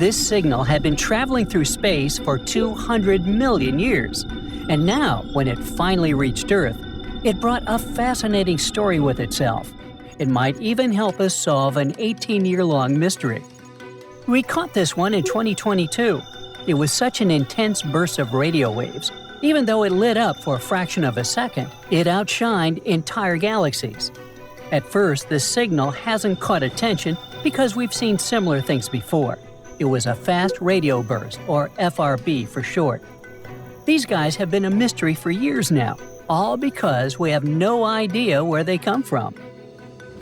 This signal had been traveling through space for 200 million years, and now, when it finally reached Earth, it brought a fascinating story with itself. It might even help us solve an 18-year-long mystery. We caught this one in 2022. It was such an intense burst of radio waves. Even though it lit up for a fraction of a second, it outshined entire galaxies. At first, this signal hasn't caught attention because we've seen similar things before. It was a fast radio burst, or FRB for short. These guys have been a mystery for years now, all because we have no idea where they come from.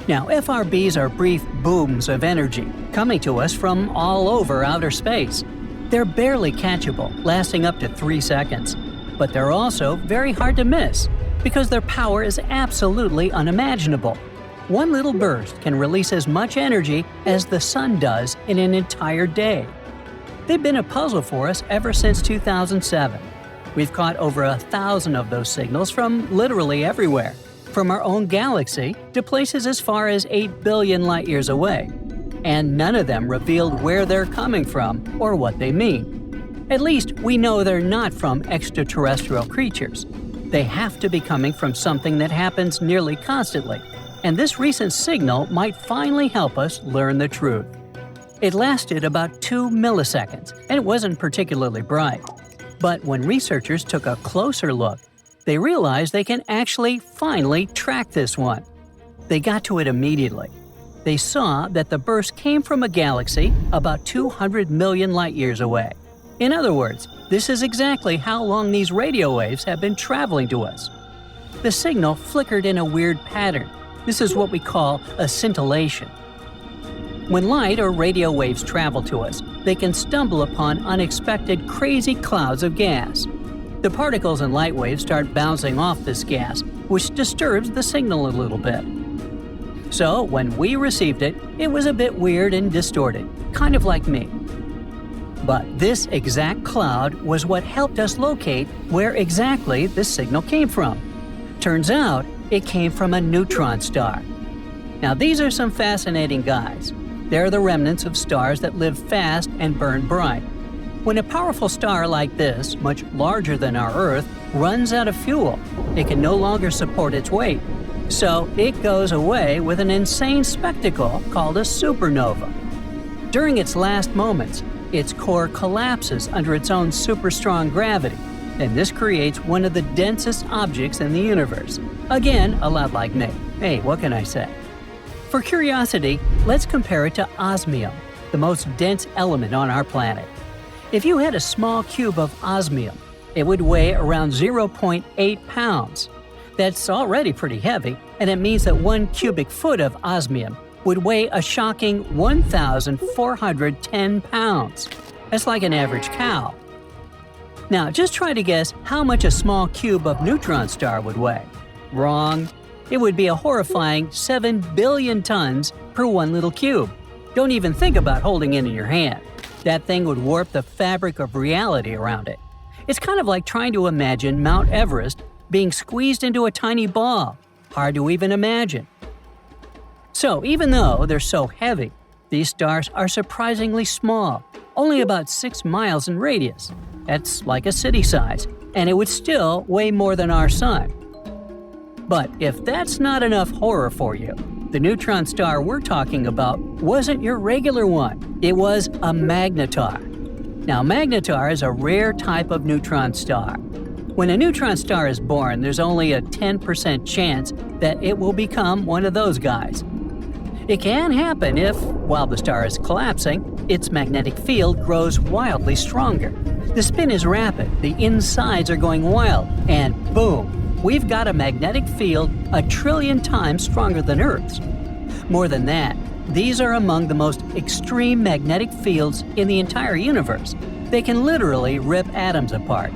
Now, FRBs are brief booms of energy coming to us from all over outer space. They're barely catchable, lasting up to 3 seconds. But they're also very hard to miss because their power is absolutely unimaginable. One little burst can release as much energy as the sun does in an entire day. They've been a puzzle for us ever since 2007. We've caught over 1,000 of those signals from literally everywhere, from our own galaxy to places as far as 8 billion light-years away. And none of them revealed where they're coming from or what they mean. At least we know they're not from extraterrestrial creatures. They have to be coming from something that happens nearly constantly, and this recent signal might finally help us learn the truth. It lasted about 2 milliseconds, and it wasn't particularly bright. But when researchers took a closer look, they realized they can actually finally track this one. They got to it immediately. They saw that the burst came from a galaxy about 200 million light-years away. In other words, this is exactly how long these radio waves have been traveling to us. The signal flickered in a weird pattern. This is what we call a scintillation. When light or radio waves travel to us, they can stumble upon unexpected crazy clouds of gas. The particles in light waves start bouncing off this gas, which disturbs the signal a little bit. So, when we received it, it was a bit weird and distorted, kind of like me. But this exact cloud was what helped us locate where exactly this signal came from. Turns out, it came from a neutron star. Now, these are some fascinating guys. They're the remnants of stars that live fast and burn bright. When a powerful star like this, much larger than our Earth, runs out of fuel, it can no longer support its weight. So it goes away with an insane spectacle called a supernova. During its last moments, its core collapses under its own super-strong gravity, and this creates one of the densest objects in the universe. Again, a lot like me. Hey, what can I say? For curiosity, let's compare it to osmium, the most dense element on our planet. If you had a small cube of osmium, it would weigh around 0.8 pounds. That's already pretty heavy, and it means that 1 cubic foot of osmium would weigh a shocking 1,410 pounds. That's like an average cow. Now, just try to guess how much a small cube of neutron star would weigh. Wrong. It would be a horrifying 7 billion tons per one little cube. Don't even think about holding it in your hand. That thing would warp the fabric of reality around it. It's kind of like trying to imagine Mount Everest being squeezed into a tiny ball. Hard to even imagine. So, even though they're so heavy, these stars are surprisingly small, only about 6 miles in radius. That's like a city size, and it would still weigh more than our sun. But if that's not enough horror for you, the neutron star we're talking about wasn't your regular one. It was a magnetar. Now, magnetar is a rare type of neutron star. When a neutron star is born, there's only a 10% chance that it will become one of those guys. It can happen if, while the star is collapsing, its magnetic field grows wildly stronger. The spin is rapid, the insides are going wild, and boom! We've got a magnetic field 1 trillion times stronger than Earth's. More than that, these are among the most extreme magnetic fields in the entire universe. They can literally rip atoms apart.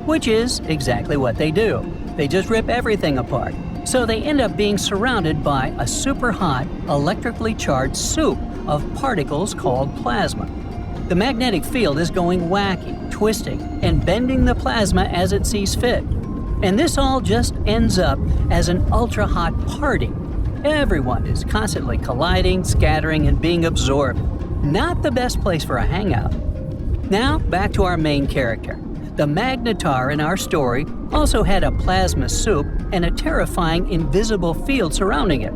Which is exactly what they do. They just rip everything apart. So they end up being surrounded by a super hot, electrically charged soup of particles called plasma. The magnetic field is going wacky, twisting, and bending the plasma as it sees fit. And this all just ends up as an ultra-hot party. Everyone is constantly colliding, scattering, and being absorbed. Not the best place for a hangout. Now, back to our main character. The magnetar in our story also had a plasma soup and a terrifying invisible field surrounding it.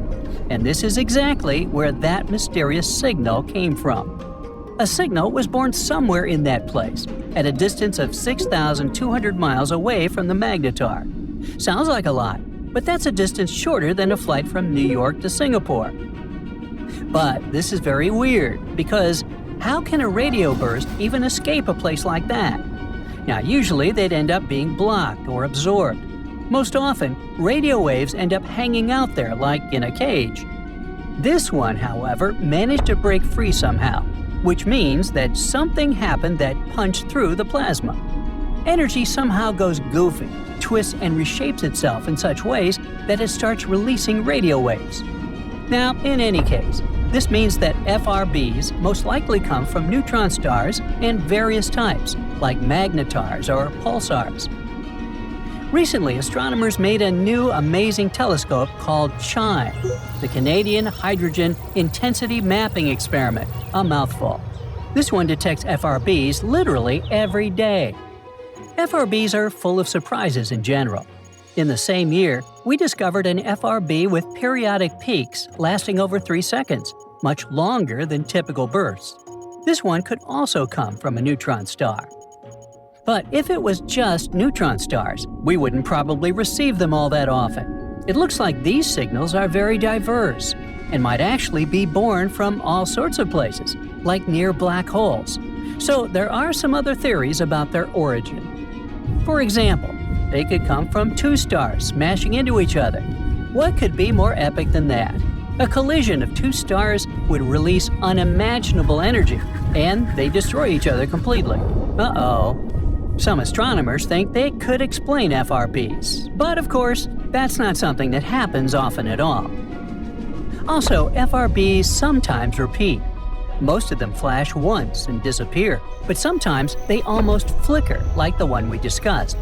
And this is exactly where that mysterious signal came from. A signal was born somewhere in that place, at a distance of 6,200 miles away from the magnetar. Sounds like a lot, but that's a distance shorter than a flight from New York to Singapore. But this is very weird, because how can a radio burst even escape a place like that? Now, usually they'd end up being blocked or absorbed. Most often, radio waves end up hanging out there like in a cage. This one, however, managed to break free somehow, which means that something happened that punched through the plasma. Energy somehow goes goofy, twists and reshapes itself in such ways that it starts releasing radio waves. Now, in any case, this means that FRBs most likely come from neutron stars and various types, like magnetars or pulsars. Recently, astronomers made a new amazing telescope called CHIME, the Canadian Hydrogen Intensity Mapping Experiment, a mouthful. This one detects FRBs literally every day. FRBs are full of surprises in general. In the same year, we discovered an FRB with periodic peaks lasting over 3 seconds, much longer than typical bursts. This one could also come from a neutron star. But if it was just neutron stars, we wouldn't probably receive them all that often. It looks like these signals are very diverse and might actually be born from all sorts of places, like near black holes. So there are some other theories about their origin. For example, they could come from 2 stars smashing into each other. What could be more epic than that? A collision of 2 stars would release unimaginable energy, and they destroy each other completely. Uh-oh. Some astronomers think they could explain FRBs, but of course, that's not something that happens often at all. Also, FRBs sometimes repeat. Most of them flash once and disappear, but sometimes they almost flicker like the one we discussed.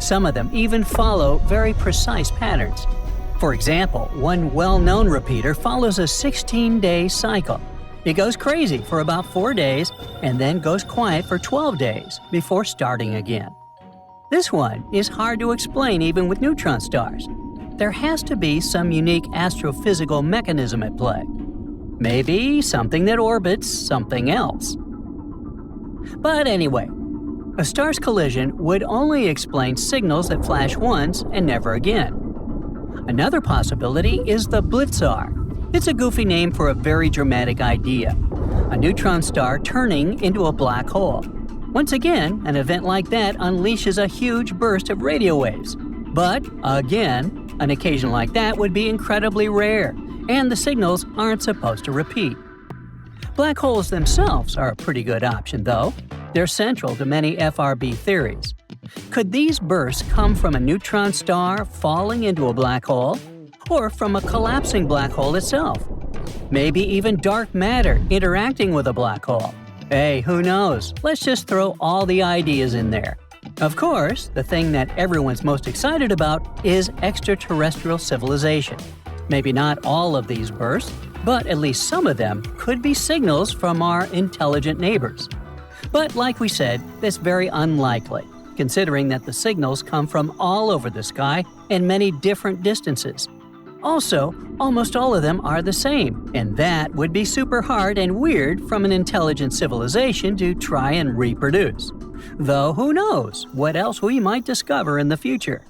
Some of them even follow very precise patterns. For example, one well-known repeater follows a 16-day cycle. It goes crazy for about 4 days and then goes quiet for 12 days before starting again. This one is hard to explain even with neutron stars. There has to be some unique astrophysical mechanism at play. Maybe something that orbits something else. But anyway, a star's collision would only explain signals that flash once and never again. Another possibility is the blitzar. It's a goofy name for a very dramatic idea. A neutron star turning into a black hole. Once again, an event like that unleashes a huge burst of radio waves. But, again, an occasion like that would be incredibly rare, and the signals aren't supposed to repeat. Black holes themselves are a pretty good option, though. They're central to many FRB theories. Could these bursts come from a neutron star falling into a black hole? Or from a collapsing black hole itself? Maybe even dark matter interacting with a black hole. Hey, who knows? Let's just throw all the ideas in there. Of course, the thing that everyone's most excited about is extraterrestrial civilization. Maybe not all of these bursts, but at least some of them could be signals from our intelligent neighbors. But like we said, that's very unlikely, considering that the signals come from all over the sky and many different distances. Also, almost all of them are the same, and that would be super hard and weird from an intelligent civilization to try and reproduce. Though who knows what else we might discover in the future.